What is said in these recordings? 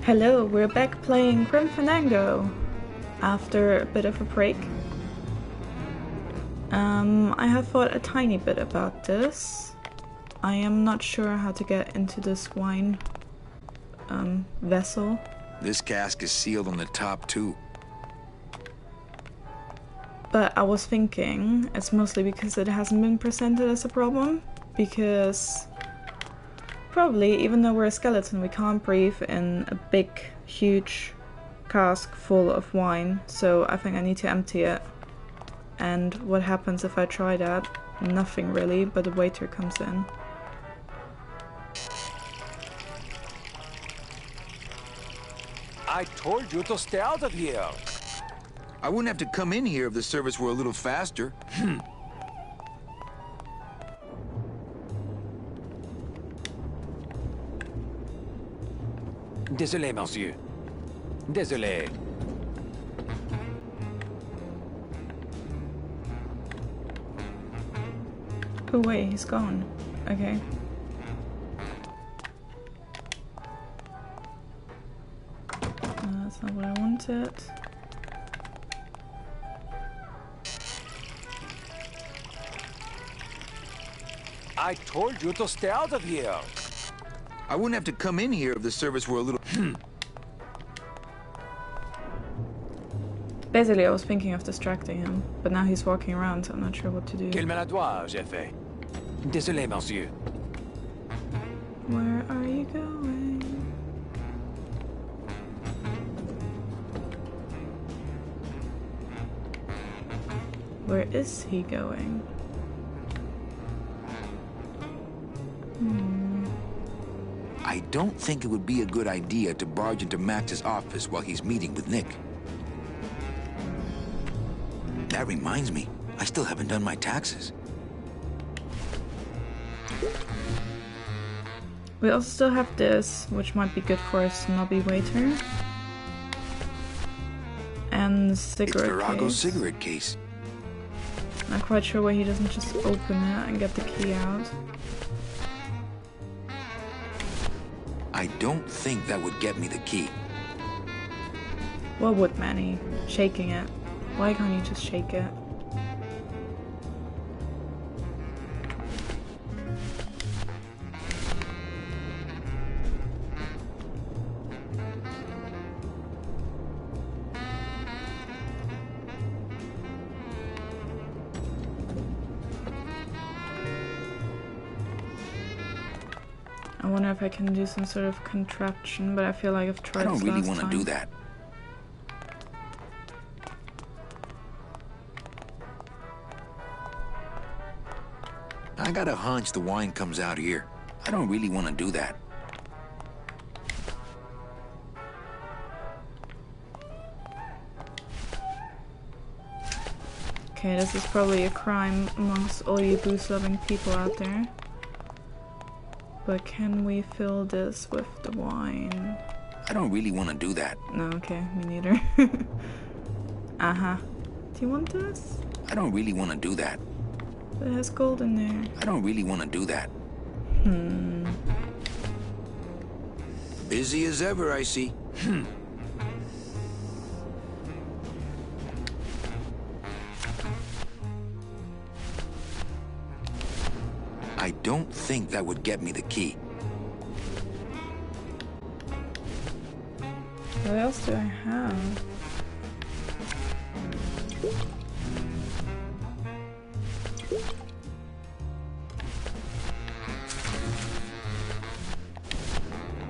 Hello, we're back playing Grim Fandango after a bit of a break. I have thought a tiny bit about this. I am not sure how to get into this wine vessel. This cask is sealed on the top too. But I was thinking it's mostly because it hasn't been presented as a problem. Because probably, even though we're a skeleton, we can't breathe in a big, huge cask full of wine. So I think I need to empty it. And what happens if I try that? Nothing really, but the waiter comes in. I told you to stay out of here. I wouldn't have to come in here if the service were a little faster. Désolé, monsieur. Désolé. Oh wait, he's gone. Okay. That's not what I wanted. I told you to stay out of here. I wouldn't have to come in here if the service were a little... Basically, I was thinking of distracting him, but now he's walking around, so I'm not sure what to do. Quel maladroit j'ai fait. Désolé, monsieur. Where are you going? Where is he going? I don't think it would be a good idea to barge into Max's office while he's meeting with Nick. That reminds me, I still haven't done my taxes. We also still have this, which might be good for a snobby waiter. And the cigarette It's Virago's case. cigarette case. Not quite sure why he doesn't just open it and get the key out. I don't think that would get me the key. What would Manny? Shaking it. Why can't you just shake it? I wonder if I can do some sort of contraption, but I feel like I've tried I don't this really last want to time. do that. I got a hunch the wine comes out here. I don't really want to do that. Okay, this is probably a crime amongst all you booze-loving people out there. But can we fill this with the wine? I don't really want to do that. No, okay, me neither. Uh-huh. Do you want this? I don't really want to do that. It has gold in there. I don't really want to do that. Busy as ever, I see. I don't think that would get me the key. What else do I have?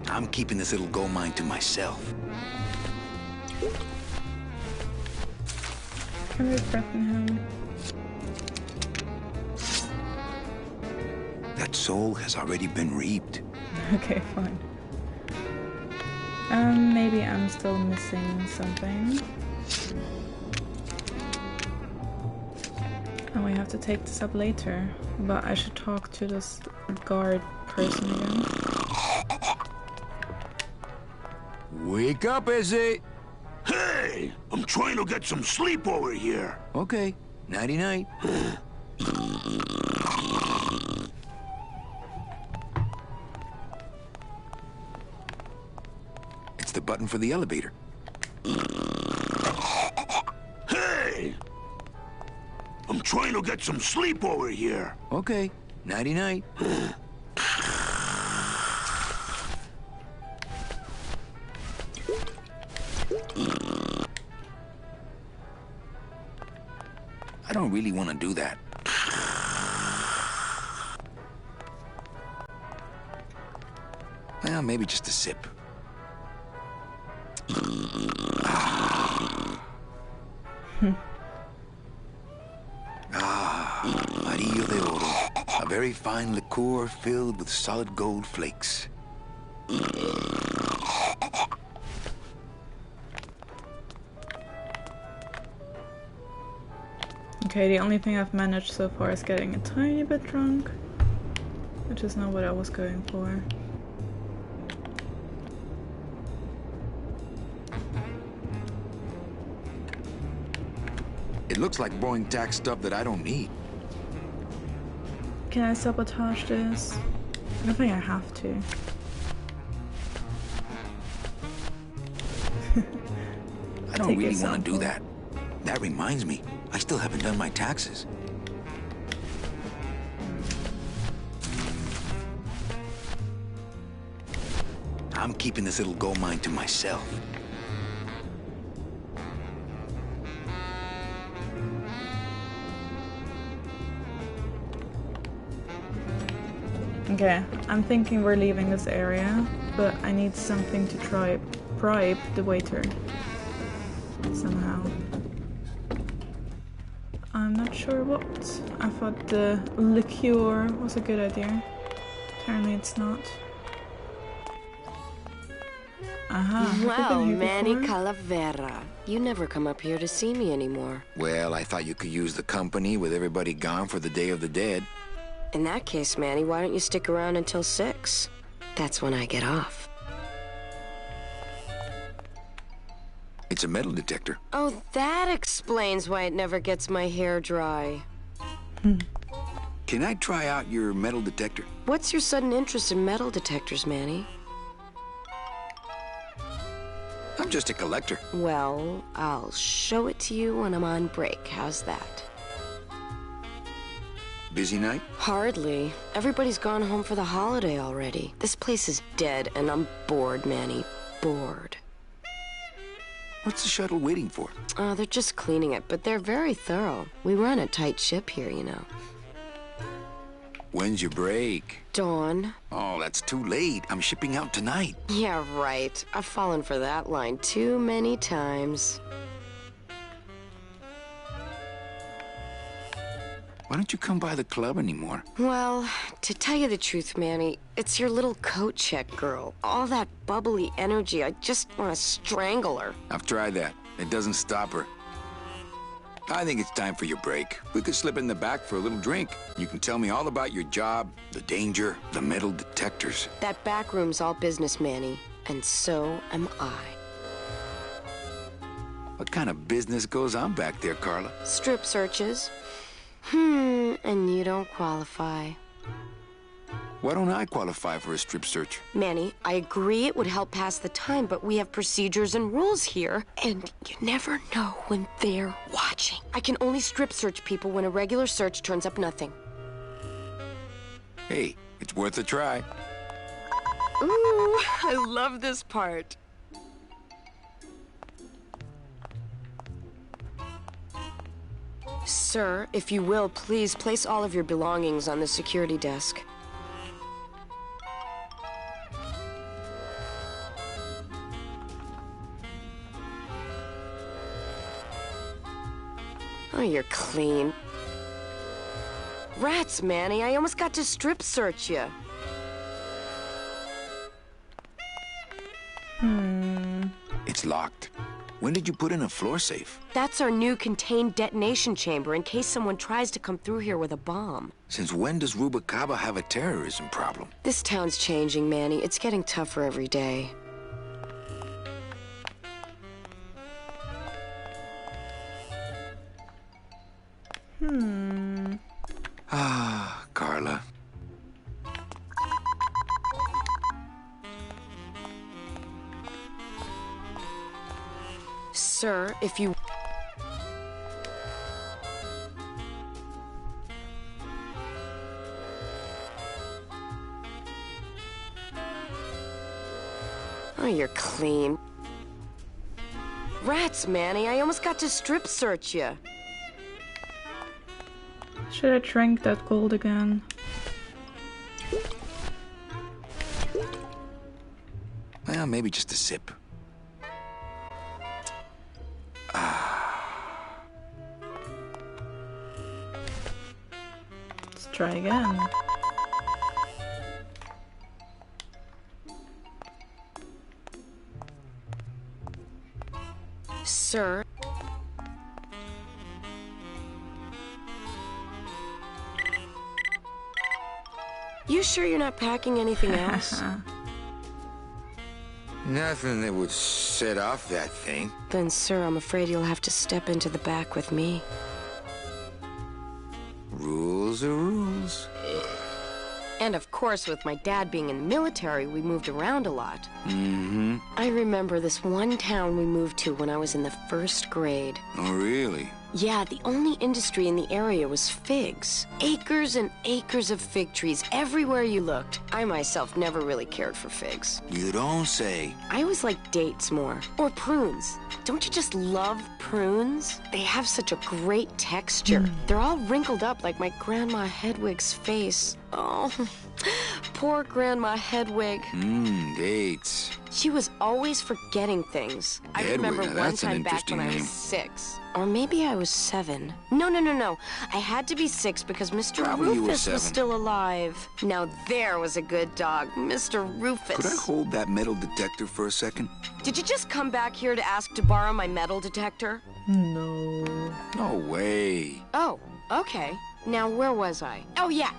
I'm keeping this little gold mine to myself. Can we threaten him? That soul has already been reaped. Okay, fine. Maybe I'm still missing something. And we have to take this up later. But I should talk to this guard person again. Wake up, Izzy! Hey, I'm trying to get some sleep over here. Okay, nighty-night. It's the button for the elevator. Hey! I'm trying to get some sleep over here. Okay, nighty-night. I don't really want to do that. Well, maybe just a sip. Amarillo de Oro. A very fine liqueur filled with solid gold flakes. Okay, the only thing I've managed so far is getting a tiny bit drunk, which is not what I was going for. It looks like boring tax stuff that I don't need. Can I sabotage this? I don't think I have to. I don't really want to do that. That reminds me, I still haven't done my taxes. I'm keeping this little gold mine to myself. Okay, I'm thinking we're leaving this area, but I need something to bribe the waiter. Somehow. I'm not sure what. I thought the liqueur was a good idea. Apparently it's not. Aha. Well, Manny Calavera, you never come up here to see me anymore. Well, I thought you could use the company with everybody gone for the Day of the Dead. In that case, Manny, why don't you stick around until 6? That's when I get off. It's a metal detector. Oh, that explains why it never gets my hair dry. Can I try out your metal detector? What's your sudden interest in metal detectors, Manny? I'm just a collector. Well, I'll show it to you when I'm on break. How's that? Busy night? Hardly. Everybody's gone home for the holiday already. This place is dead, and I'm bored, Manny. Bored. What's the shuttle waiting for? Oh, they're just cleaning it, but they're very thorough. We run a tight ship here, you know. When's your break? Dawn. Oh, that's too late. I'm shipping out tonight. Yeah, right. I've fallen for that line too many times. Why don't you come by the club anymore? Well, to tell you the truth, Manny, it's your little coat check girl. All that bubbly energy, I just want to strangle her. I've tried that. It doesn't stop her. I think it's time for your break. We could slip in the back for a little drink. You can tell me all about your job, the danger, the metal detectors. That back room's all business, Manny, and so am I. What kind of business goes on back there, Carla? Strip searches. And you don't qualify. Why don't I qualify for a strip search? Manny, I agree it would help pass the time, but we have procedures and rules here, and you never know when they're watching. I can only strip search people when a regular search turns up nothing. Hey, it's worth a try. Ooh, I love this part. Sir, if you will, please place all of your belongings on the security desk. Oh, you're clean. Rats, Manny, I almost got to strip search you. It's locked. When did you put in a floor safe? That's our new contained detonation chamber in case someone tries to come through here with a bomb. Since when does Rubacaba have a terrorism problem? This town's changing, Manny. It's getting tougher every day. Ah, Carla. Sir, if you... Oh, you're clean. Rats, Manny, I almost got to strip search you. Should I drink that gold again? Well, maybe just a sip. Let's try again. Sir. You sure you're not packing anything else? Nothing that would set off that thing. Then, sir, I'm afraid you'll have to step into the back with me. Rules are rules. And of course, with my dad being in the military, we moved around a lot. Mm-hmm. I remember this one town we moved to when I was in the 1st grade. Oh, really? Yeah, the only industry in the area was figs. Acres and acres of fig trees everywhere you looked. I myself never really cared for figs. You don't say. I always liked dates more. Or prunes. Don't you just love prunes? They have such a great texture. They're all wrinkled up like my Grandma Hedwig's face. Oh, poor Grandma Hedwig. Dates. She was always forgetting things. I Hedwig, remember now one that's an time back interesting when I name. was 6. Or maybe I was 7. No. I had to be 6 because Mr. Probably you were Rufus was 7. still alive. Now there was a good dog, Mr. Rufus. Could I hold that metal detector for a second? Did you just come back here to ask to borrow my metal detector? No. No way. Oh, okay. Now where was I? Oh, yeah.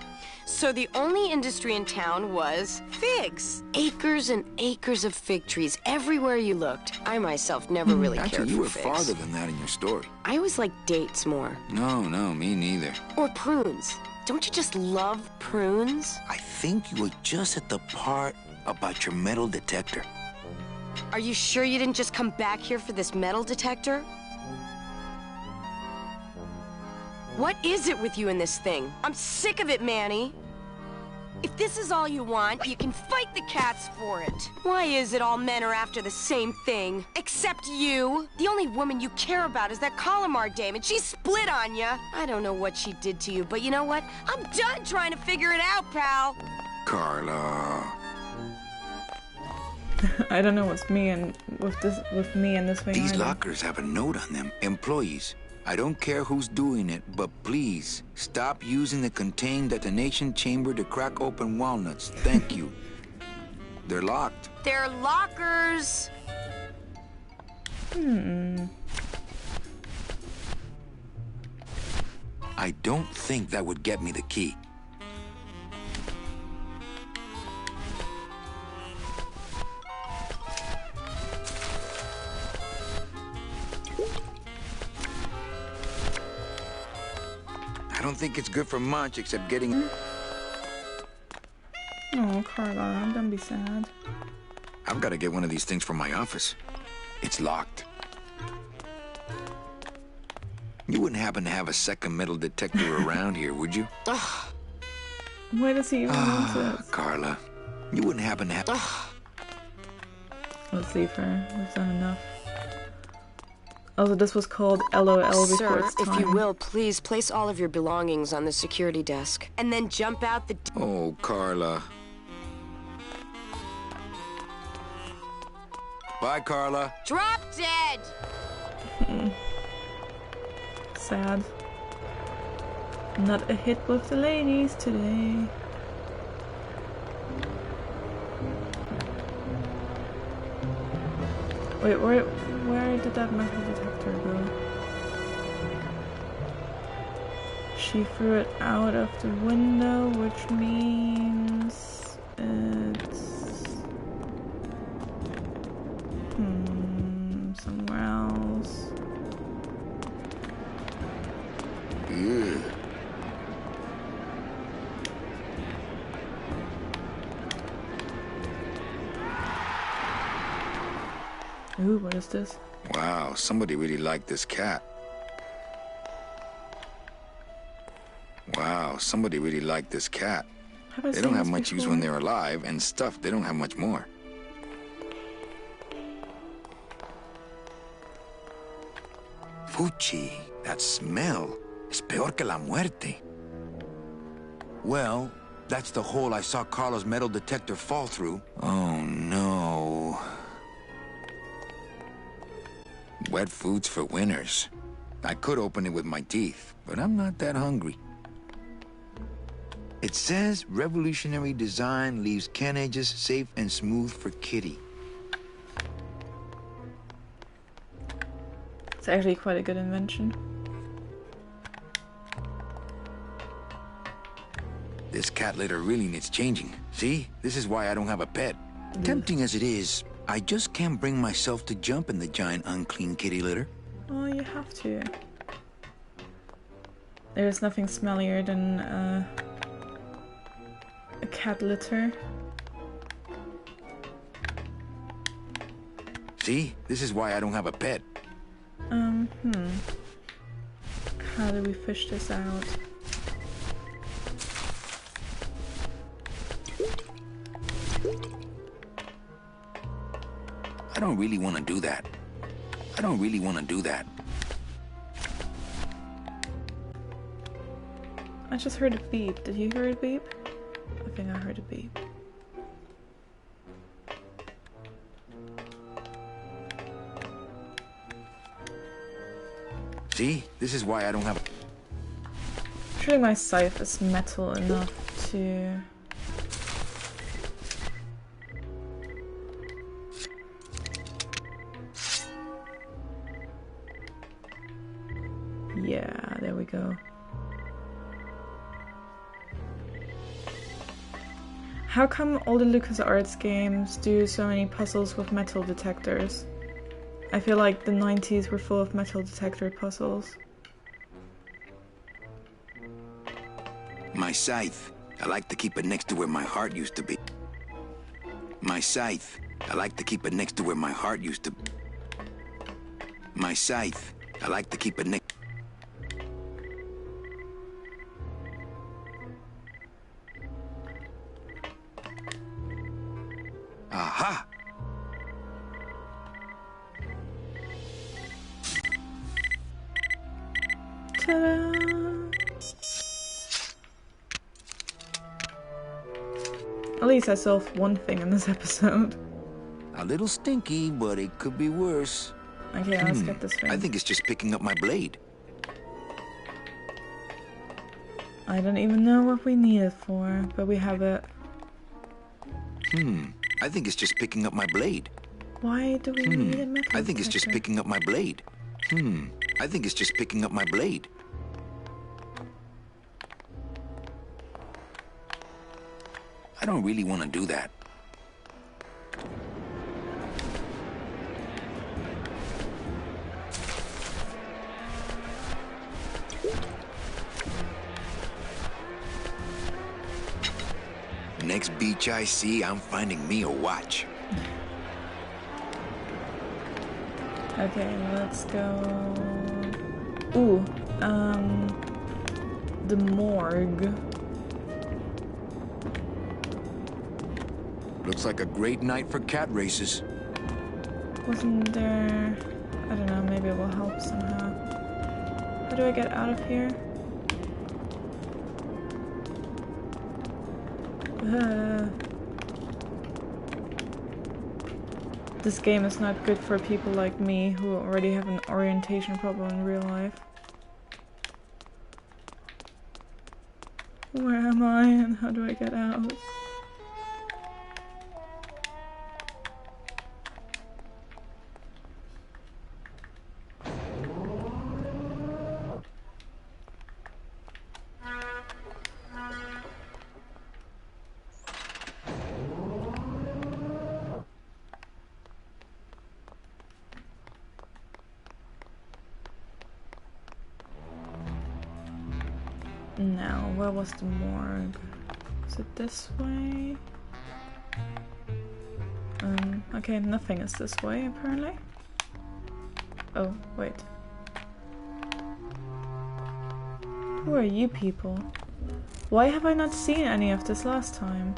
So the only industry in town was figs. Acres and acres of fig trees everywhere you looked. I myself never really cared Actually, you for were figs. farther than that in your story. I always liked dates more. No, me neither. Or prunes. Don't you just love prunes? I think you were just at the part about your metal detector. Are you sure you didn't just come back here for this metal detector? What is it with you in this thing? I'm sick of it, Manny. If this is all you want, you can fight the cats for it. Why is it all men are after the same thing? Except you. The only woman you care about is that Calamar dame, and she split on you. I don't know what she did to you, but you know what? I'm done trying to figure it out, pal. Carla. I don't know what's me and with me and this thing. These either. lockers have a note on them. Employees. I don't care who's doing it, but please stop using the contained detonation chamber to crack open walnuts. Thank you. They're locked. They're lockers. I don't think that would get me the key. I don't think it's good for much except getting... Oh, Carla, don't be sad. I've got to get one of these things from my office. It's locked. You wouldn't happen to have a second metal detector around here, would you? Why does he even want this? Carla, you wouldn't happen to have... Let's leave her. We've done enough. Also, this was called LOL before Sir, its time. if you will, please place all of your belongings on the security desk. And then jump out the... Oh, Carla. Bye, Carla. Drop dead! Sad. Not a hit with the ladies today. Wait, where did that metal detector go? She threw it out of the window, which means it's somewhere else. Ew. Ooh, what is this? Wow, somebody really liked this cat. Wow, somebody really liked this cat. Have I They seen don't have this much use before? when they're alive, and stuff, they don't have much more. Fuchi, that smell is peor que la muerte. Well, that's the hole I saw Carlos' metal detector fall through. Oh no. Wet foods for winners. I could open it with my teeth, but I'm not that hungry. It says revolutionary design leaves can edges safe and smooth for kitty. It's actually quite a good invention. This cat litter really needs changing. See? This is why I don't have a pet. Tempting as it is, I just can't bring myself to jump in the giant unclean kitty litter. Oh, you have to. There's nothing smellier than a cat litter. See? This is why I don't have a pet. How do we fish this out? I don't really want to do that. I don't really want to do that. I just heard a beep. Did you hear a beep? I think I heard a beep. See? This is why I don't have a... Surely my scythe is metal enough to... Yeah, there we go. How come all the LucasArts games do so many puzzles with metal detectors? I feel like the 90s were full of metal detector puzzles. My scythe. I like to keep it next to where my heart used to be. My scythe. I like to keep it next to where my heart used to be. My scythe. I like to keep it next... Aha! Ta-da! At least I solved one thing in this episode. A little stinky, but it could be worse. Okay, let's get this I right. think it's just picking up my blade. I don't even know what we need it for, but we have it. I think it's just picking up my blade. Why do we need a metal I think it's just detector? picking up my blade. I think it's just picking up my blade. I don't really want to do that. Next beach I see, I'm finding me a watch. Okay, let's go. Ooh, the morgue. Looks like a great night for cat races. Wasn't there... I don't know, maybe it will help somehow. How do I get out of here? This game is not good for people like me who already have an orientation problem in real life. Where am I and how do I get out? Now, where was the morgue? Is it this way? Okay, nothing is this way, apparently. Oh, wait. Who are you people? Why have I not seen any of this last time?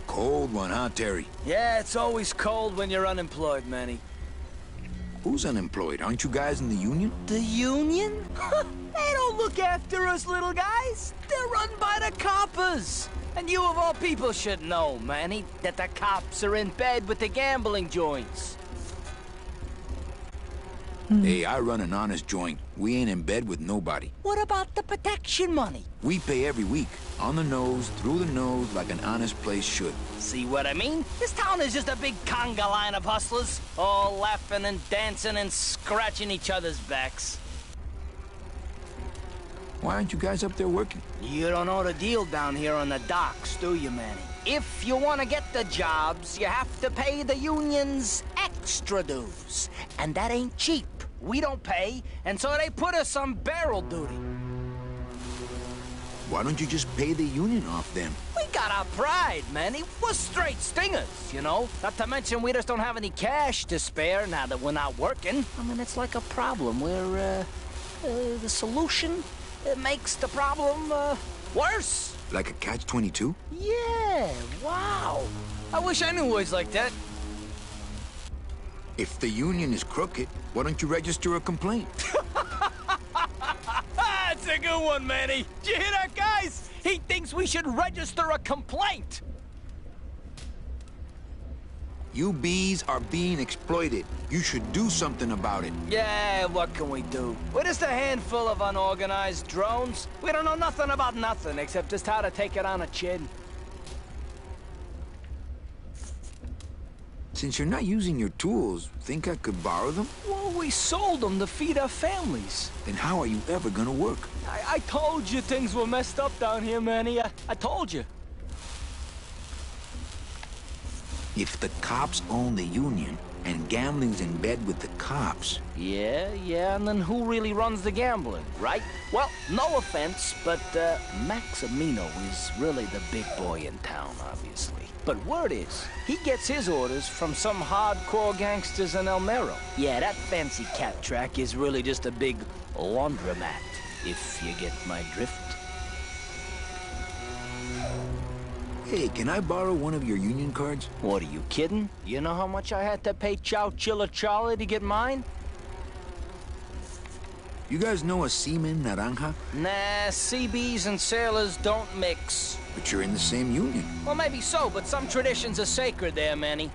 Cold one, huh, Terry? Yeah, it's always cold when you're unemployed, Manny. Who's unemployed? Aren't you guys in the union? The union? They don't look after us little guys. They're run by the coppers. And you of all people should know, Manny, that the cops are in bed with the gambling joints. Hey, I run an honest joint. We ain't in bed with nobody. What about the protection money? We pay every week. On the nose, through the nose, like an honest place should. See what I mean? This town is just a big conga line of hustlers, all laughing and dancing and scratching each other's backs. Why aren't you guys up there working? You don't know the deal down here on the docks, do you, Manny? If you want to get the jobs, you have to pay the unions extra dues. And that ain't cheap. We don't pay, and so they put us on barrel duty. Why don't you just pay the union off then? We got our pride, Manny. We're straight stingers, you know? Not to mention we just don't have any cash to spare now that we're not working. I mean, it's like a problem where, the solution makes the problem, worse. Like a catch-22? Yeah, wow. I wish I knew words like that. If the union is crooked, why don't you register a complaint? That's a good one, Manny. Did you hear that, guys? He thinks we should register a complaint. You bees are being exploited. You should do something about it. Yeah, what can we do? We're just a handful of unorganized drones. We don't know nothing about nothing except just how to take it on a chin. Since you're not using your tools, think I could borrow them? Well, we sold them to feed our families. Then how are you ever gonna work? I told you things were messed up down here, Manny. I told you. If the cops own the union, and gambling's in bed with the cops... Yeah, and then who really runs the gambling, right? Well, no offense, but Maximino is really the big boy in town, obviously. But word is, he gets his orders from some hardcore gangsters in El Mero. Yeah, that fancy cat track is really just a big laundromat, if you get my drift. Hey, can I borrow one of your union cards? What, are you kidding? You know how much I had to pay Chow Chilla Charlie to get mine? You guys know a seaman naranja? Nah, CBs and sailors don't mix. But you're in the same union. Well, maybe so, but some traditions are sacred there, Manny.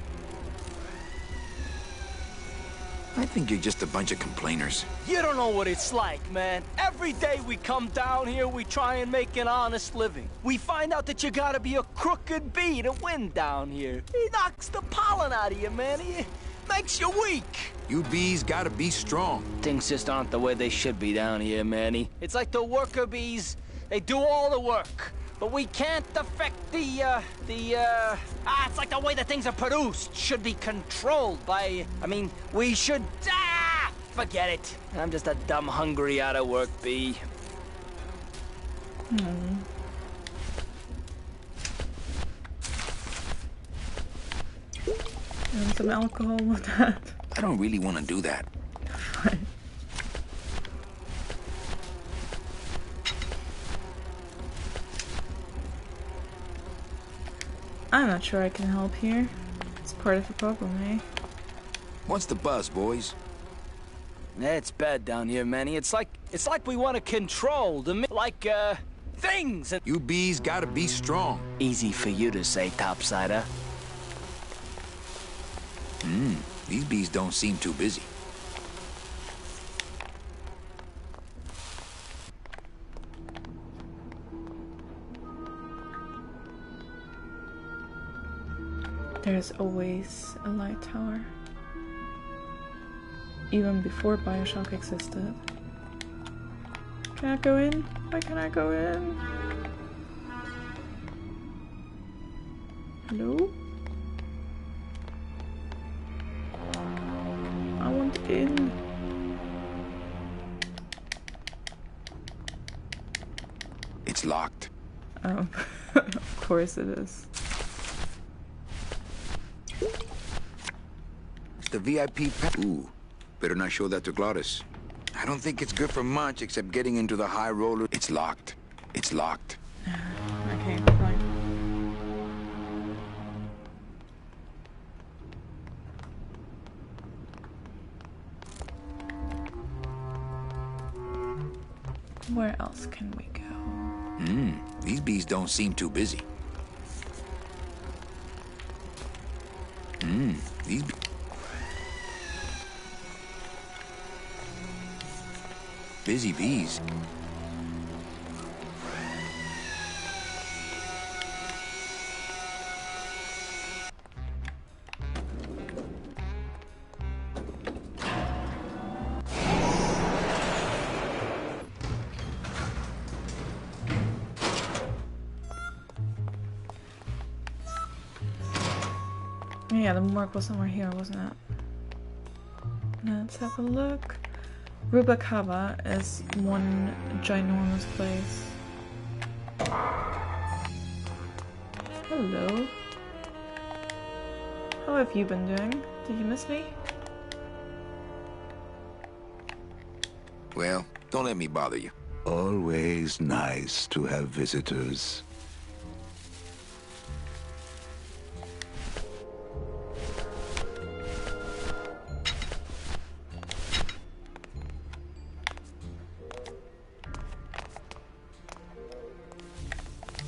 I think you're just a bunch of complainers. You don't know what it's like, man. Every day we come down here, we try and make an honest living. We find out that you gotta be a crooked bee to win down here. He knocks the pollen out of you, man. He makes you weak. You bees gotta be strong. Things just aren't the way they should be down here, Manny. It's like the worker bees. They do all the work. But we can't affect it's like the way that things are produced should be controlled by, we should, forget it. I'm just a dumb, hungry, out-of-work bee. And some alcohol with that. I don't really want to do that. Fine. I'm not sure I can help here. It's part of the problem, eh? What's the buzz, boys? It's bad down here, Manny. It's like we want to control things. You bees gotta be strong. Easy for you to say, topsider. These bees don't seem too busy. There's always a light tower. Even before BioShock existed. Can I go in? Why can't I go in? Hello? I want in. It's locked. Oh, of course it is. The VIP Ooh, better not show that to Glottis. I don't think it's good for much except getting into the high roller. It's locked. It's locked. Okay, fine. Where else can we go? These bees don't seem too busy. These busy bees. Yeah, the morgue was somewhere here, wasn't it? Let's have a look. Rubacava is one ginormous place. Hello. How have you been doing? Did you miss me? Well, don't let me bother you. Always nice to have visitors.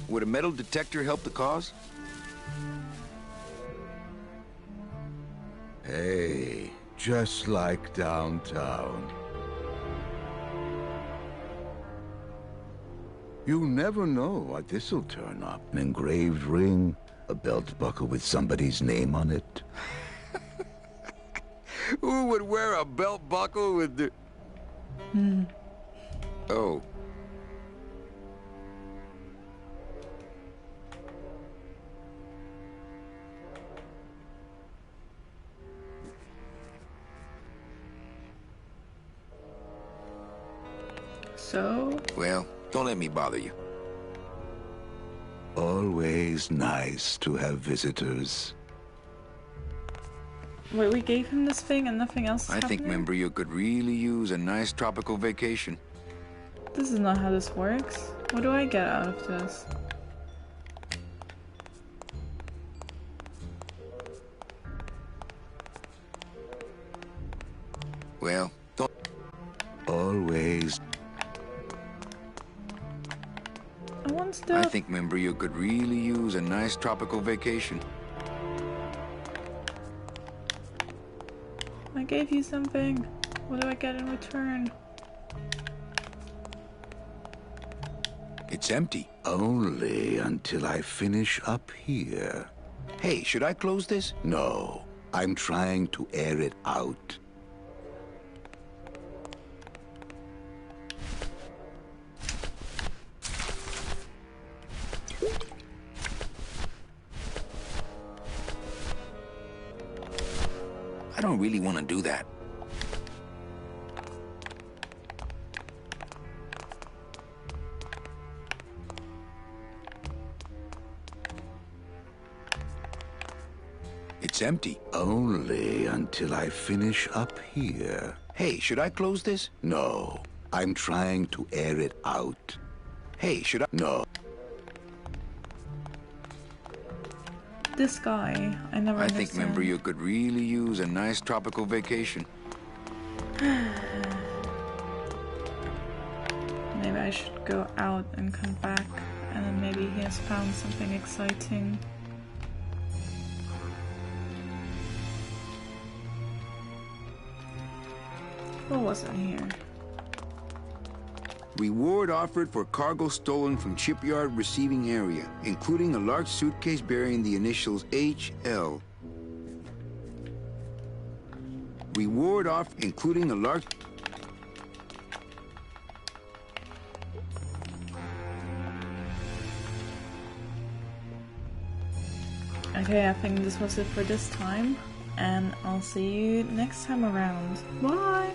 Would a metal detector help the cause? Hey, just like downtown. You never know what this'll turn up. An engraved ring, a belt buckle with somebody's name on it. Who would wear a belt buckle with the... Oh. So? Well, don't let me bother you. Always nice to have visitors. Wait, we gave him this thing and nothing else is I think happening? Membrio could really use a nice tropical vacation. This is not how this works. What do I get out of this? Well, don't... Always. I want stuff. I think Membrio could really use a nice tropical vacation. I gave you something. What do I get in return? It's empty. Only until I finish up here. Hey, should I close this? No, I'm trying to air it out. I don't really want to do that. It's empty. Only until I finish up here. Hey, should I close this? No, I'm trying to air it out. Hey, should I? No. This guy, I never I think understand. Membrio could really use a nice tropical vacation. Maybe I should go out and come back, and then maybe he has found something exciting. What was it here? Reward offered for cargo stolen from shipyard receiving area, including a large suitcase bearing the initials HL. Reward offer, including a large... Okay, I think this was it for this time, and I'll see you next time around. Bye!